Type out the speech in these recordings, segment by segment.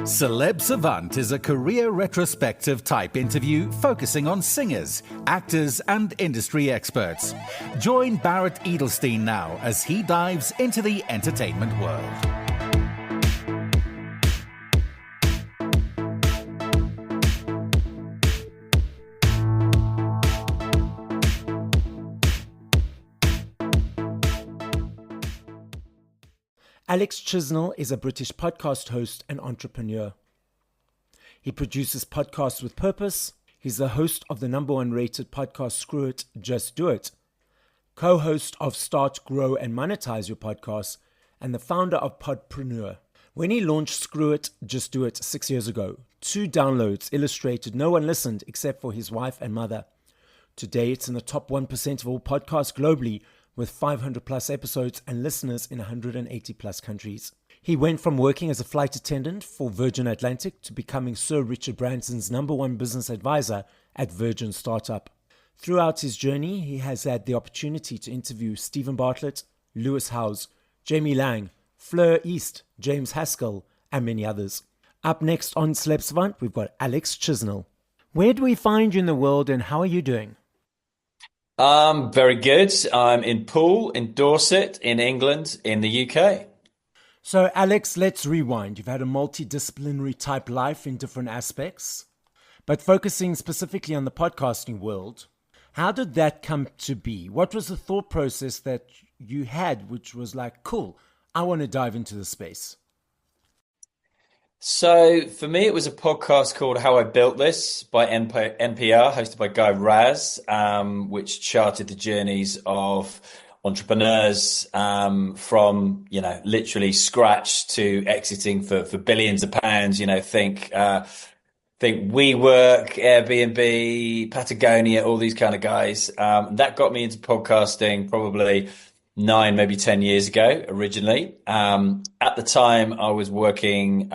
Celeb Savant is a career retrospective type interview focusing on singers, actors, and industry experts. Join Barrett Edelstein now as he dives into the entertainment world. Alex Chisnall is a British podcast host and entrepreneur. He produces podcasts with purpose. He's the host of the #1 rated podcast Screw It, Just Do It, co-host of Start, Grow and Monetize Your Podcast, and the founder of Podpreneur. When he launched Screw It, Just Do It 6 years ago, 2 downloads illustrated no one listened except for his wife and mother. Today, it's in the top 1% of all podcasts globally, with 500 plus episodes and listeners in 180 plus countries. He went from working as a flight attendant for Virgin Atlantic to becoming Sir Richard Branson's #1 business advisor at Virgin Startup. Throughout his journey, he has had the opportunity to interview Stephen Bartlett, Lewis Howes, Jamie Lang, Fleur East, James Haskell, and many others. Up next on Celeb Savant, we've got Alex Chisnall. Where do we find you in the world and how are you doing? Very good. I'm in Poole, in Dorset, in England, in the UK. So, Alex, let's rewind. You've had a multidisciplinary type life in different aspects, but focusing specifically on the podcasting world. How did that come to be? What was the thought process that you had, which was like, cool, I want to dive into the space? So for me, it was a podcast called How I Built This by NPR, hosted by Guy Raz, which charted the journeys of entrepreneurs from, literally scratch to exiting for billions of pounds. Think WeWork, Airbnb, Patagonia, all these kind of guys. That got me into podcasting probably 9, maybe 10 years ago originally. At the time, I was working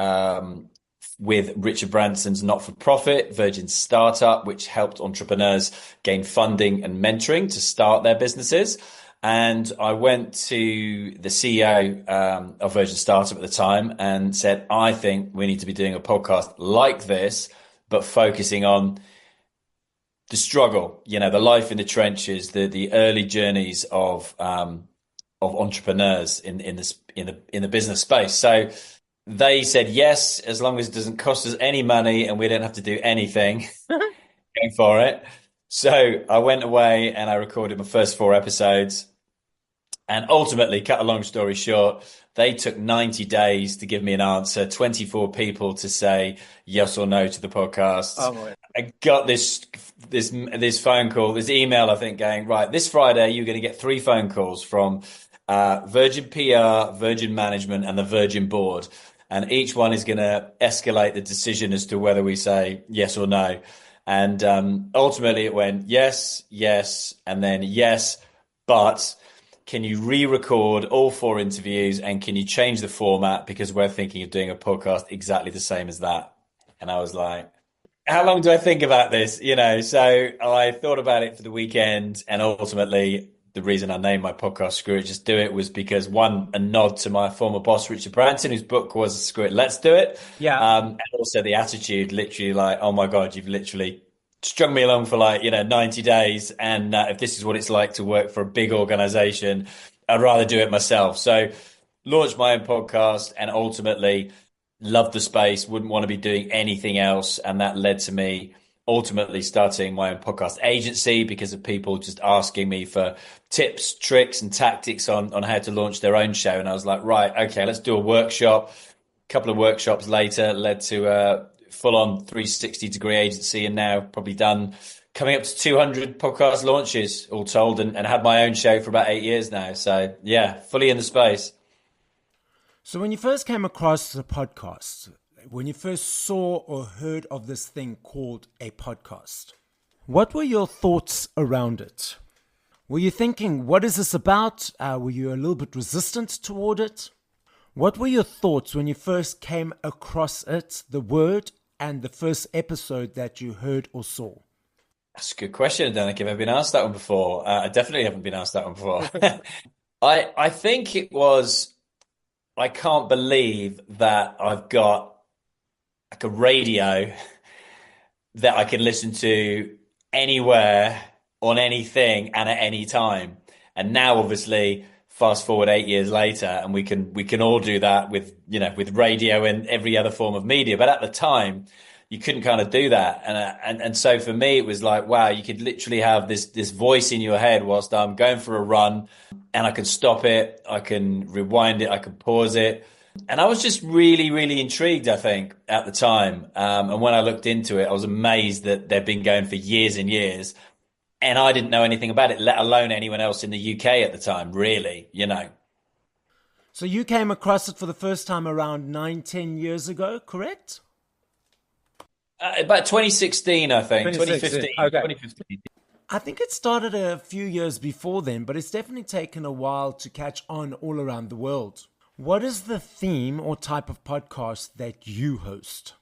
with Richard Branson's not-for-profit, Virgin Startup, which helped entrepreneurs gain funding and mentoring to start their businesses. And I went to the CEO of Virgin Startup at the time and said, I think we need to be doing a podcast like this, but focusing on the struggle, the life in the trenches, the early journeys of entrepreneurs in the business space. So they said yes, as long as it doesn't cost us any money and we don't have to do anything. Going for it. So I went away and I recorded my first 4 episodes. And ultimately, cut a long story short, they took 90 days to give me an answer, 24 people to say yes or no to the podcast. Oh, boy. I got this phone call, this email, I think, going, right, this Friday, you're going to get 3 phone calls from Virgin PR, Virgin Management, and the Virgin Board. And each one is going to escalate the decision as to whether we say yes or no. And ultimately, it went yes, and then yes, but can you re-record all 4 interviews and can you change the format because we're thinking of doing a podcast exactly the same as that? And I was like, how long do I think about this? So I thought about it for the weekend, and ultimately the reason I named my podcast Screw It, Just Do It was because, one, a nod to my former boss, Richard Branson, whose book was Screw It, Let's Do It. Yeah. And also the attitude, literally like, oh my God, you've literally strung me along for 90 days. And if this is what it's like to work for a big organization, I'd rather do it myself. So launched my own podcast and ultimately loved the space, wouldn't want to be doing anything else. And that led to me ultimately starting my own podcast agency because of people just asking me for tips, tricks and tactics on how to launch their own show. And I was like, right, okay, let's do a workshop. A couple of workshops later led to a full-on 360-degree agency, and now probably done coming up to 200 podcast launches all told, and had my own show for about 8 years now. So yeah, fully in the space. So when you first came across the podcast, when you first saw or heard of this thing called a podcast, what were your thoughts around it? Were you thinking, what is this about? Were you a little bit resistant toward it? What were your thoughts when you first came across it, the word, and the first episode that you heard or saw? That's a good question. I don't think I've ever been asked that one before. I definitely haven't been asked that one before. I think it was, I can't believe that I've got like a radio that I can listen to anywhere, on anything, and at any time. And now, obviously, fast forward 8 years later, and we can all do that with, with radio and every other form of media. But at the time, you couldn't kind of do that. And so for me, it was like, wow, you could literally have this voice in your head whilst I'm going for a run, and I can stop it, I can rewind it, I can pause it. And I was just really, really intrigued, I think, at the time. And when I looked into it, I was amazed that they'd been going for years and years. And I didn't know anything about it, let alone anyone else in the UK at the time, really, So you came across it for the first time around 9-10 years ago, correct? About 2016, I think. 2016. 2015. Okay. 2015. I think it started a few years before then, but it's definitely taken a while to catch on all around the world. What is the theme or type of podcast that you host?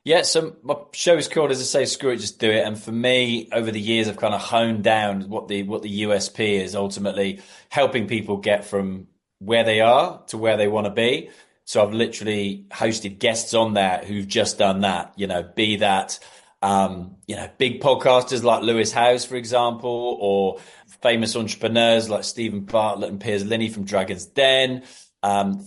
Yeah, so my show is called, as I say, Screw It, Just Do It. And for me, over the years, I've kind of honed down what the USP is, ultimately helping people get from where they are to where they want to be. So I've literally hosted guests on there who've just done that, be that, big podcasters like Lewis Howes, for example, or famous entrepreneurs like Stephen Bartlett and Piers Linney from Dragon's Den,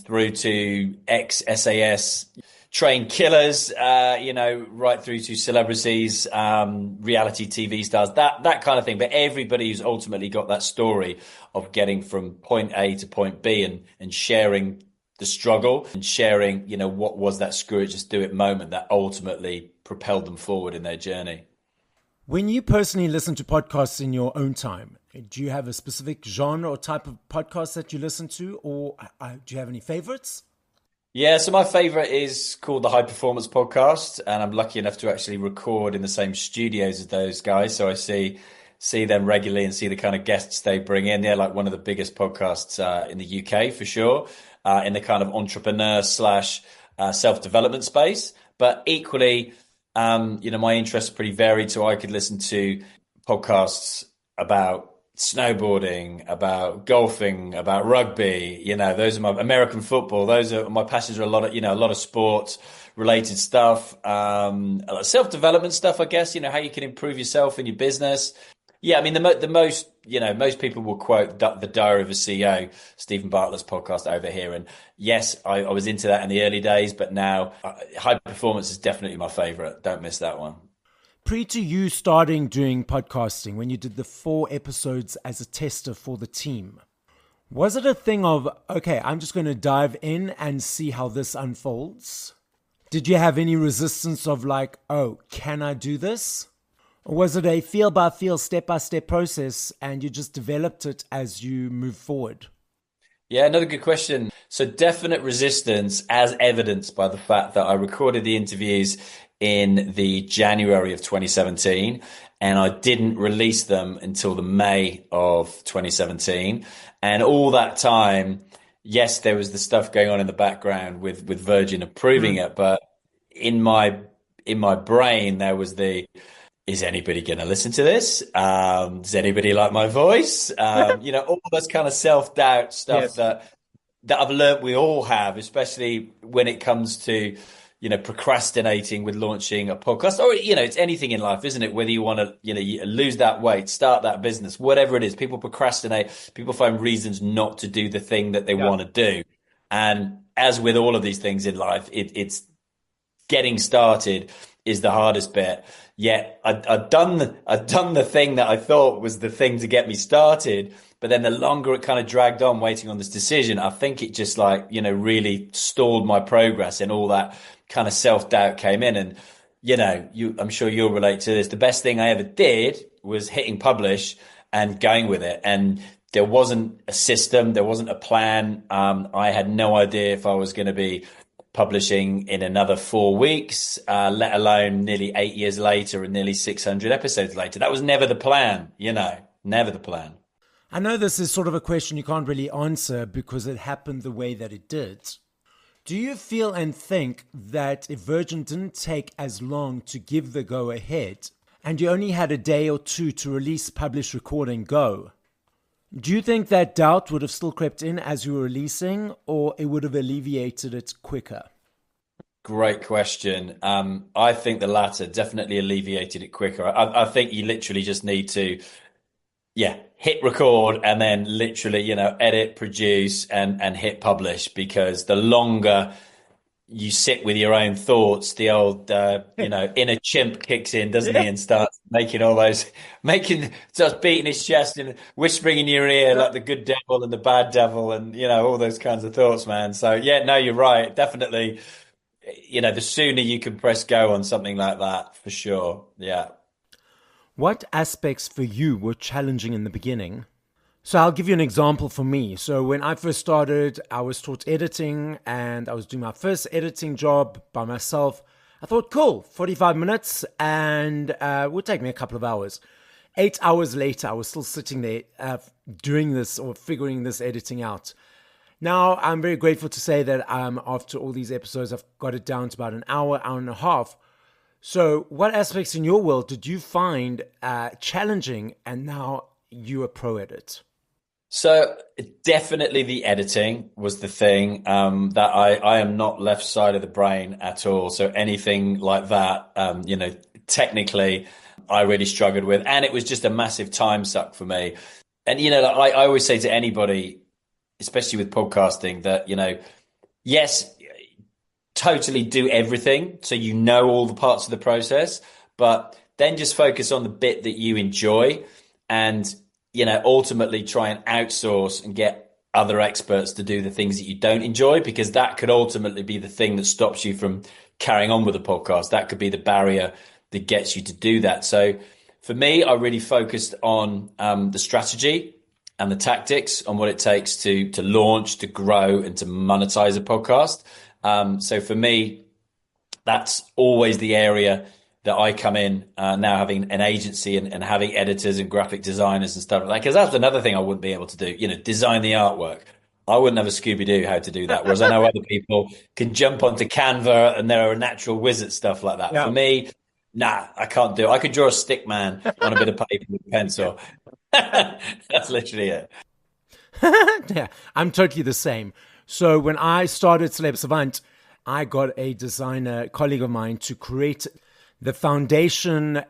through to ex-SAS trained killers, right through to celebrities, reality TV stars, that kind of thing. But everybody who's ultimately got that story of getting from point A to point B and sharing the struggle and sharing, what was that screw it, just do it moment that ultimately propelled them forward in their journey. When you personally listen to podcasts in your own time, do you have a specific genre or type of podcast that you listen to, or do you have any favorites? Yeah, so my favorite is called the High Performance Podcast, and I'm lucky enough to actually record in the same studios as those guys. So I see them regularly and see the kind of guests they bring in. They're like one of the biggest podcasts in the UK for sure, in the kind of entrepreneur / self-development space. But equally, my interests are pretty varied, so I could listen to podcasts about snowboarding, about golfing, about rugby, those are my American football. Those are my passions, are a lot of sports related stuff, self-development stuff, I guess, how you can improve yourself in your business. Yeah, I mean, the most, most people will quote the Diary of a CEO, Stephen Bartlett's podcast over here. And yes, I was into that in the early days, but now High Performance is definitely my favorite. Don't miss that one. Pre to you starting doing podcasting, when you did the 4 episodes as a tester for the team, was it a thing of, okay, I'm just going to dive in and see how this unfolds? Did you have any resistance of like, oh, can I do this? Or was it a feel by feel, step by step process and you just developed it as you move forward? Yeah, another good question. So definite resistance, as evidenced by the fact that I recorded the interviews in the January of 2017, and I didn't release them until the May of 2017. And all that time, yes, there was the stuff going on in the background with Virgin approving it, but in my brain there was is anybody going to listen to this? Does anybody like my voice? All this kind of self-doubt stuff that I've learned we all have, especially when it comes to procrastinating with launching a podcast, or, it's anything in life, isn't it? Whether you want to, you lose that weight, start that business, whatever it is, people procrastinate, people find reasons not to do the thing that they want to do. And as with all of these things in life, it's getting started is the hardest bit. Yet I'd done the thing that I thought was the thing to get me started. But then the longer it kind of dragged on waiting on this decision, I think it just really stalled my progress, and all that kind of self-doubt came in. And, I'm sure you'll relate to this. The best thing I ever did was hitting publish and going with it. And there wasn't a system. There wasn't a plan. I had no idea if I was going to be publishing in another 4 weeks, let alone nearly 8 years later and nearly 600 episodes later. That was never the plan, never the plan. I know this is sort of a question you can't really answer because it happened the way that it did. Do you feel and think that if Virgin didn't take as long to give the go ahead and you only had a day or two to release, publish, record and go, do you think that doubt would have still crept in as you were releasing, or it would have alleviated it quicker? great question. I think the latter definitely alleviated it quicker. I think you literally just need to, hit record and then literally, edit, produce and hit publish, because the longer you sit with your own thoughts, the old, inner chimp kicks in, doesn't he? And starts starts beating his chest and whispering in your ear like the good devil and the bad devil and, all those kinds of thoughts, man. So yeah, no, you're right. Definitely, the sooner you can press go on something like that, for sure. Yeah. What aspects for you were challenging in the beginning? So I'll give you an example for me. So when I first started, I was taught editing and I was doing my first editing job by myself. I thought, cool, 45 minutes and it would take me a couple of hours. 8 hours later, I was still sitting there doing this or figuring this editing out. Now, I'm very grateful to say that after all these episodes, I've got it down to about an hour, hour and a half. So what aspects in your world did you find challenging and now you're a pro at it? So definitely the editing was the thing that I am not left side of the brain at all. So anything like that, technically I really struggled with. And it was just a massive time suck for me. And, I always say to anybody, especially with podcasting, that, yes, totally do everything. So all the parts of the process, but then just focus on the bit that you enjoy and ultimately try and outsource and get other experts to do the things that you don't enjoy, because that could ultimately be the thing that stops you from carrying on with the podcast. That could be the barrier that gets you to do that. So for me, I really focused on the strategy and the tactics, on what it takes to launch, to grow and to monetize a podcast. So for me, that's always the area that I come in now, having an agency and having editors and graphic designers and stuff like that, because that's another thing I wouldn't be able to do, design the artwork. I wouldn't have a Scooby-Doo how to do that, whereas I know other people can jump onto Canva and they're a natural whiz at stuff like that. Yeah. For me, nah, I can't do it. I could draw a stick man on a bit of paper with a pencil. That's literally it. Yeah, I'm totally the same. So when I started Celeb Savant, I got a designer colleague of mine to create the foundation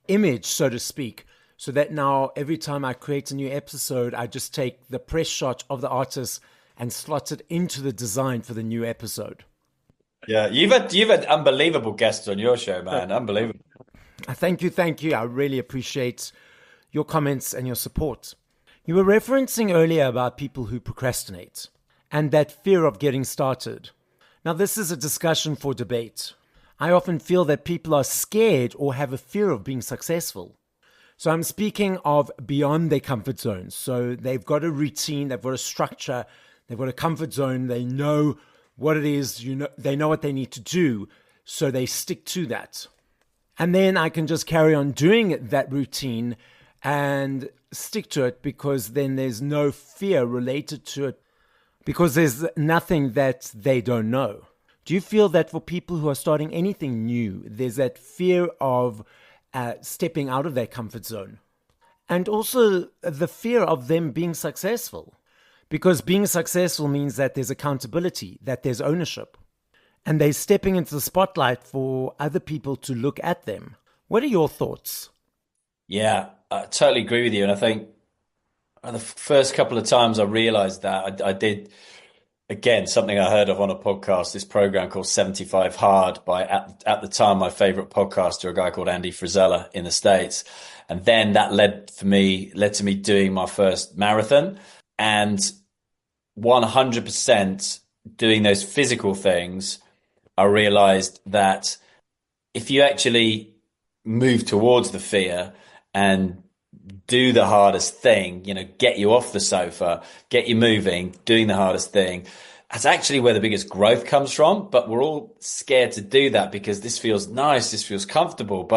image, so to speak, so that now every time I create a new episode, I just take the press shot of the artist and slot it into the design for the new episode. Yeah, you've had unbelievable guests on your show, man. Unbelievable. Thank you. I really appreciate your comments and your support. You were referencing earlier about people who procrastinate and that fear of getting started. Now, this is a discussion for debate. I often feel that people are scared or have a fear of being successful. So I'm speaking of beyond their comfort zones. So they've got a routine, they've got a structure, they've got a comfort zone, they know what it is, they know what they need to do, so they stick to that. And then I can just carry on doing that routine and stick to it, because then there's no fear related to it, because there's nothing that they don't know. Do you feel that for people who are starting anything new, there's that fear of stepping out of their comfort zone? And also the fear of them being successful, because being successful means that there's accountability, that there's ownership, and they're stepping into the spotlight for other people to look at them. What are your thoughts? Yeah, I totally agree with you. And I think the first couple of times I realized that, I did, again, something I heard of on a podcast, this program called 75 Hard by, at the time, my favorite podcaster, a guy called Andy Frisella in the States. And then that led to me doing my first marathon, and 100% doing those physical things. I realized that if you actually move towards the fear and do the hardest thing, get you off the sofa, get you moving, doing the hardest thing, that's actually where the biggest growth comes from. But we're all scared to do that because this feels nice, this feels comfortable.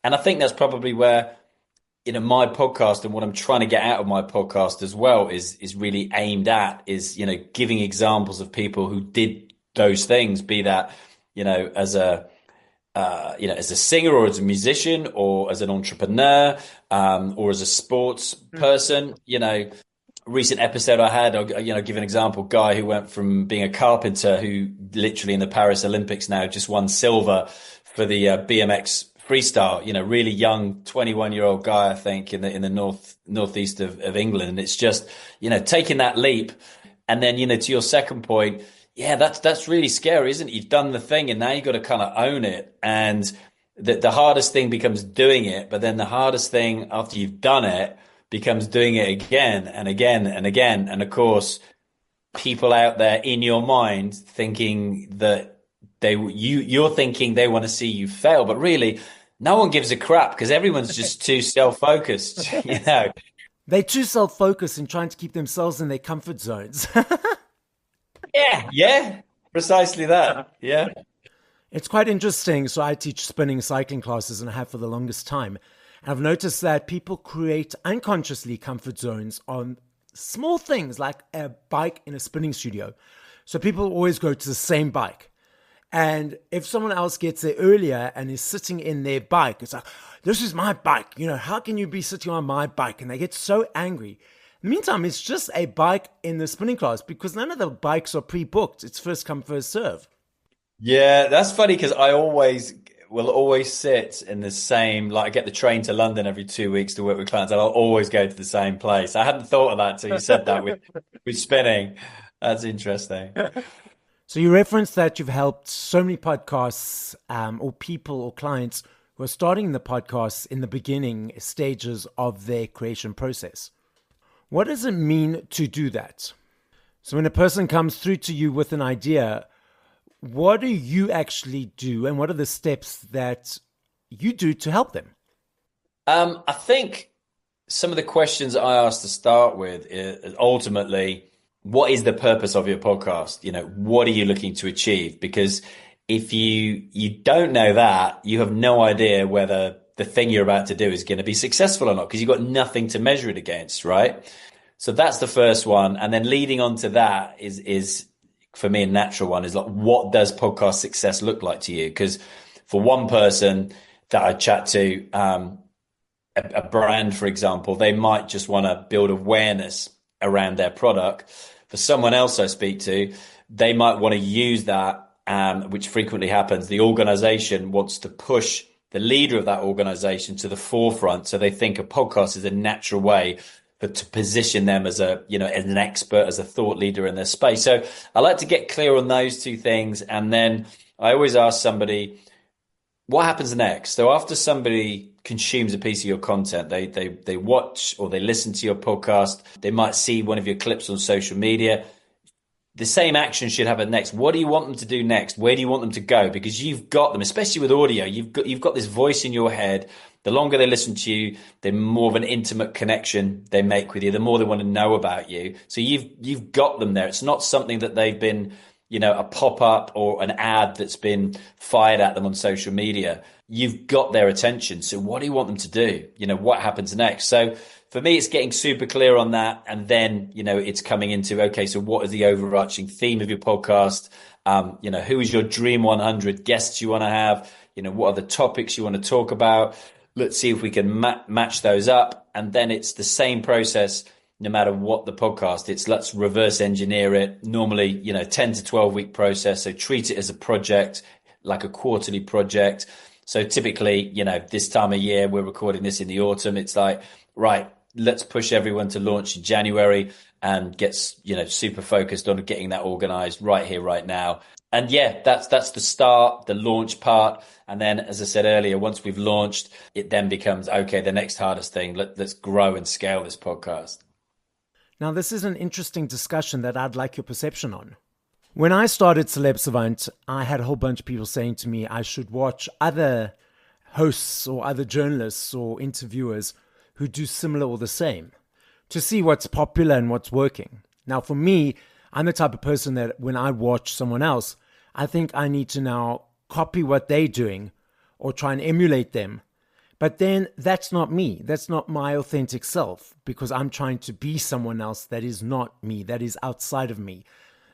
And I think that's probably where, my podcast and what I'm trying to get out of my podcast as well is really aimed at is, giving examples of people who did those things, be that, as a singer or as a musician or as an entrepreneur, or as a sports person, recent episode I had, I'll, give an example, guy who went from being a carpenter who literally in the Paris Olympics now just won silver for the BMX freestyle, really young 21-year-old guy, I think, in the northeast of England. And it's just, taking that leap. And then, to your second point, yeah, that's really scary, isn't it? You've done the thing and now you've got to kind of own it. And the hardest thing becomes doing it, but then the hardest thing after you've done it becomes doing it again and again and again. And of course, people out there in your mind thinking that you're thinking they want to see you fail, but really no one gives a crap because everyone's just too self-focused, They're too self-focused in trying to keep themselves in their comfort zones. Yeah, precisely that. Yeah. It's quite interesting. So I teach spinning cycling classes and I have for the longest time. And I've noticed that people create unconsciously comfort zones on small things like a bike in a spinning studio. So people always go to the same bike. And if someone else gets there earlier and is sitting in their bike, it's like, this is my bike. How can you be sitting on my bike? And they get so angry. In the meantime, it's just a bike in the spinning class because none of the bikes are pre-booked. It's first come, first serve. Yeah, that's funny because I will always sit in the same, I get the train to London every 2 weeks to work with clients and I'll always go to the same place. I hadn't thought of that until you said that with spinning. That's interesting. So you referenced that you've helped so many podcasts or people or clients who are starting the podcasts in the beginning stages of their creation process. What does it mean to do that? So when a person comes through to you with an idea, what do you actually do and what are the steps that you do to help them? I think some of the questions I ask to start with is ultimately, what is the purpose of your podcast? What are you looking to achieve? Because if you don't know that, you have no idea whether the thing you're about to do is going to be successful or not, because you've got nothing to measure it against, right? So that's the first one. And then leading on to that is for me, a natural one is what does podcast success look like to you? Because for one person that I chat to, a brand, for example, they might just want to build awareness around their product. For someone else I speak to, they might want to use that, which frequently happens. The organization wants to push the leader of that organization to the forefront. So they think a podcast is a natural way to position them as as an expert, as a thought leader in their space. So I like to get clear on those two things. And then I always ask somebody, what happens next? So after somebody consumes a piece of your content, they watch or they listen to your podcast, they might see one of your clips on social media. The same action should happen next. What do you want them to do next? Where do you want them to go? Because you've got them, especially with audio, you've got this voice in your head. The longer they listen to you, the more of an intimate connection they make with you, the more they want to know about you. So you've got them there. It's not something that they've been, a pop-up or an ad that's been fired at them on social media. You've got their attention. So what do you want them to do? What happens next? So for me, it's getting super clear on that. And then, it's coming into, okay, so what is the overarching theme of your podcast? Who is your dream 100 guests you want to have? What are the topics you want to talk about? Let's see if we can match those up. And then it's the same process no matter what the podcast. It's let's reverse engineer it. Normally, 10 to 12 week process. So treat it as a project, like a quarterly project. So typically, this time of year, we're recording this in the autumn. It's like, right, let's push everyone to launch in January and get, super focused on getting that organized right here, right now. And yeah, that's the start, the launch part. And then, as I said earlier, once we've launched, it then becomes, okay, the next hardest thing, let's grow and scale this podcast. Now, this is an interesting discussion that I'd like your perception on. When I started Celeb Savant, I had a whole bunch of people saying to me I should watch other hosts or other journalists or interviewers who do similar or the same to see what's popular and what's working. Now, for me, I'm the type of person that when I watch someone else, I think I need to now copy what they're doing or try and emulate them. But then that's not me. That's not my authentic self because I'm trying to be someone else that is not me, that is outside of me.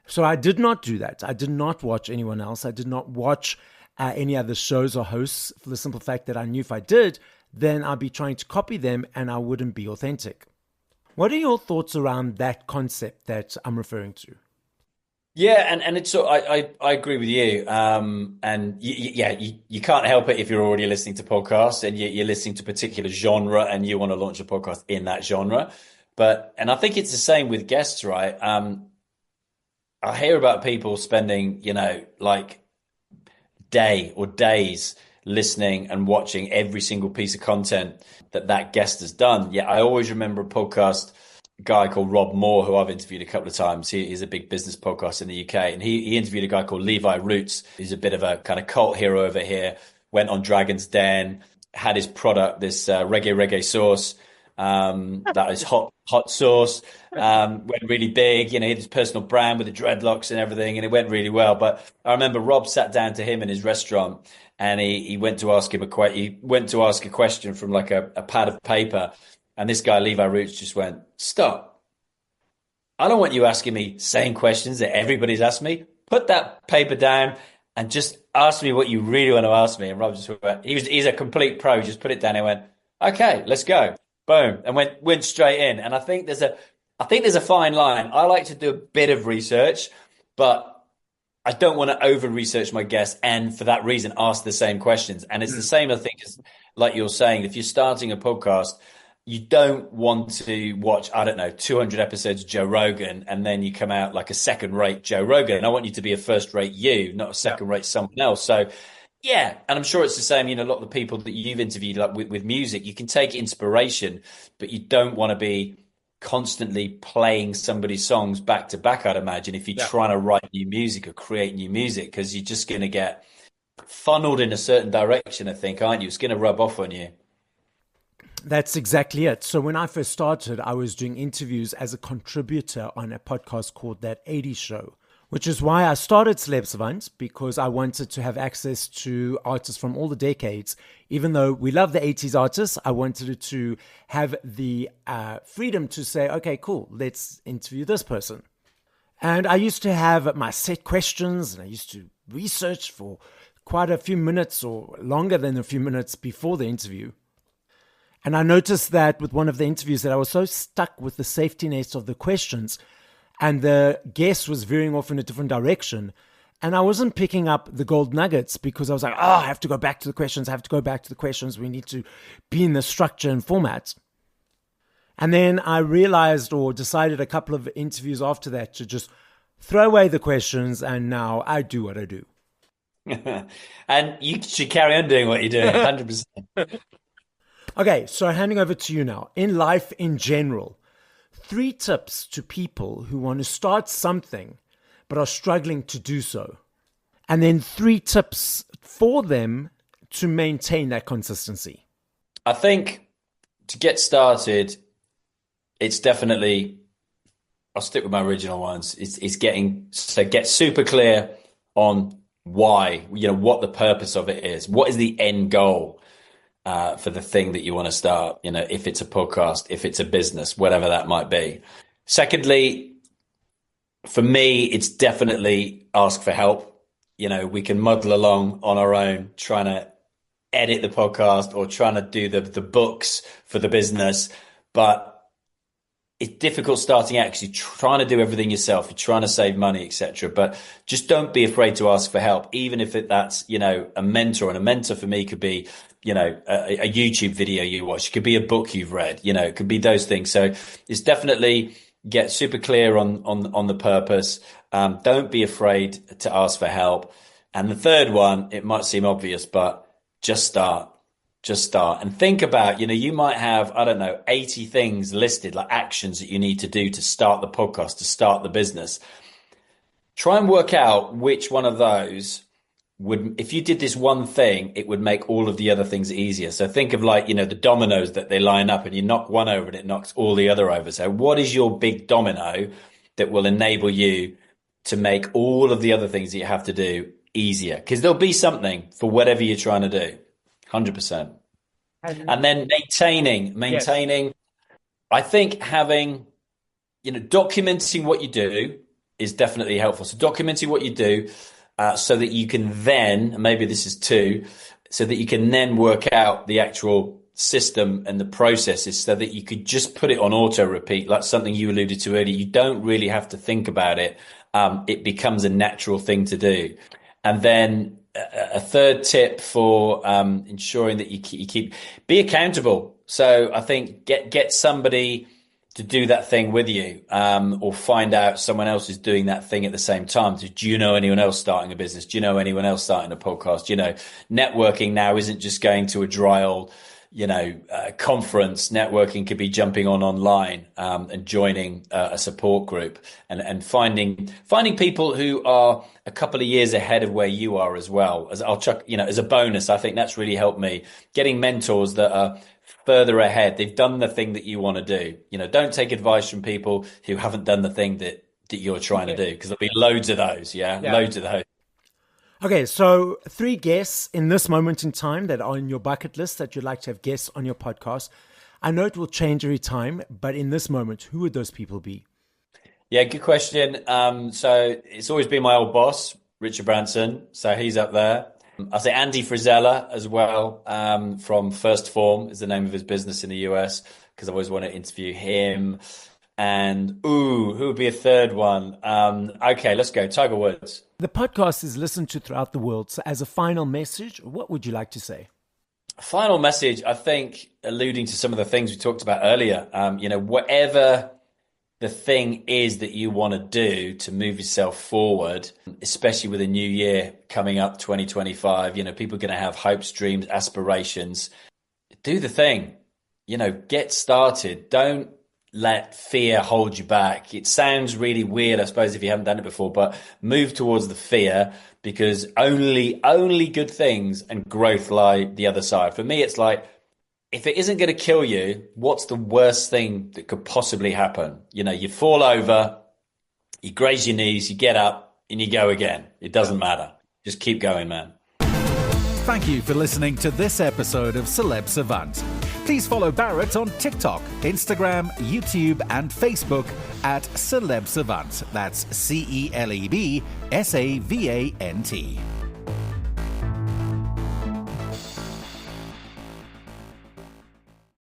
So I did not do that. I did not watch anyone else. I did not watch any other shows or hosts for the simple fact that I knew if I did, then I'd be trying to copy them and I wouldn't be authentic. What are your thoughts around that concept that I'm referring to? Yeah, and it's so I agree with you. And you can't help it if you're already listening to podcasts and you're listening to a particular genre and you want to launch a podcast in that genre. And I think it's the same with guests, right? I hear about people spending, like day or days listening and watching every single piece of content that guest has done. Yeah, I always remember a podcast guy called Rob Moore, who I've interviewed a couple of times. He's a big business podcast in the UK, and he interviewed a guy called Levi Roots, who's a bit of a kind of cult hero over here. Went on Dragon's Den, had his product, this reggae sauce, that is hot sauce, went really big. He had his personal brand with the dreadlocks and everything, and it went really well. But I remember Rob sat down to him in his restaurant, and he went to ask him a question from like a pad of paper. And this guy, Levi Roots, just went, "Stop. I don't want you asking me same questions that everybody's asked me. Put that paper down and just ask me what you really want to ask me." And Rob just went, he's a complete pro, just put it down and went, "Okay, let's go." Boom. And went straight in. And I think there's a fine line. I like to do a bit of research, but I don't want to over research my guests, and for that reason ask the same questions. And it's the same, I think, as like you're saying, if you're starting a podcast, you don't want to watch, 200 episodes of Joe Rogan and then you come out like a second-rate Joe Rogan. I want you to be a first-rate you, not a second-rate someone else. So, yeah, and I'm sure it's the same, a lot of the people that you've interviewed, like with music, you can take inspiration, but you don't want to be constantly playing somebody's songs back to back, I'd imagine, if you're trying to write new music or create new music, because you're just going to get funneled in a certain direction, I think, aren't you? It's going to rub off on you. That's exactly it. So when I first started, I was doing interviews as a contributor on a podcast called That 80s Show, which is why I started Celeb Savant, because I wanted to have access to artists from all the decades. Even though we love the 80s artists, I wanted to have the freedom to say, okay, cool, let's interview this person. And I used to have my set questions, and I used to research for quite a few minutes or longer than a few minutes before the interview. And I noticed that with one of the interviews that I was so stuck with the safety net of the questions, and the guest was veering off in a different direction. And I wasn't picking up the gold nuggets because I was like, I have to go back to the questions. We need to be in the structure and format. And then I realized or decided a couple of interviews after that to just throw away the questions. And now I do what I do. And you should carry on doing what you're doing, 100%. Okay, so handing over to you now. In life in general, 3 tips to people who want to start something but are struggling to do so. And then 3 tips for them to maintain that consistency. I think to get started, it's definitely, I'll stick with my original ones. Get super clear on why, what the purpose of it is. What is the end goal? For the thing that you want to start, if it's a podcast, if it's a business, whatever that might be. Secondly, for me, it's definitely ask for help. We can muddle along on our own, trying to edit the podcast or trying to do the books for the business. But it's difficult starting out because you're trying to do everything yourself. You're trying to save money, etc. But just don't be afraid to ask for help, even if that's, a mentor. And a mentor for me could be, a YouTube video you watch. It could be a book you've read, it could be those things. So it's definitely get super clear on the purpose. Don't be afraid to ask for help. And the third one, it might seem obvious, but just start and think about, you might have, 80 things listed, like actions that you need to do to start the podcast, to start the business. Try and work out which one of those if you did this one thing, it would make all of the other things easier. So think of the dominoes that they line up and you knock one over and it knocks all the other over. So what is your big domino that will enable you to make all of the other things that you have to do easier? Because there'll be something for whatever you're trying to do. 100%. And then maintaining, yes. I think having, documenting what you do is definitely helpful. So documenting what you do, so that you can then, maybe this is 2, so that you can then work out the actual system and the processes so that you could just put it on auto repeat, like something you alluded to earlier. You don't really have to think about it. It becomes a natural thing to do. And then a third tip for ensuring that you keep be accountable. So I think get somebody to do that thing with you, or find out someone else is doing that thing at the same time. So do you know anyone else starting a business? Do you know anyone else starting a podcast? Networking now isn't just going to a dry old, conference. Networking could be jumping online, and joining a support group and finding people who are a couple of years ahead of where you are as well. As I'll chuck, as a bonus, I think that's really helped me, getting mentors that are further ahead. They've done the thing that you want to do. Don't take advice from people who haven't done the thing that you're trying to do, because there'll be loads of those. Loads of those. Okay, so 3 guests in this moment in time that are on your bucket list that you'd like to have guests on your podcast. I know it will change every time, but in this moment, who would those people be? Yeah, good question. So it's always been my old boss, Richard Branson. So he's up there. I'll say Andy Frisella as well, from First Form is the name of his business in the US, because I've always wanted to interview him. And, who would be a third one? Okay, let's go. Tiger Woods. The podcast is listened to throughout the world. So as a final message, what would you like to say? Final message, I think, alluding to some of the things we talked about earlier, whatever the thing is that you want to do to move yourself forward, especially with a new year coming up, 2025, people are going to have hopes, dreams, aspirations. Do the thing, get started. Don't let fear hold you back. It sounds really weird, I suppose, if you haven't done it before, but move towards the fear, because only good things and growth lie the other side. For me, it's like, if it isn't going to kill you, what's the worst thing that could possibly happen? You fall over, you graze your knees, you get up and you go again. It doesn't matter. Just keep going, man. Thank you for listening to this episode of Celeb Savant. Please follow Barrett on TikTok, Instagram, YouTube, and Facebook at Celeb Savant. That's CelebSavant.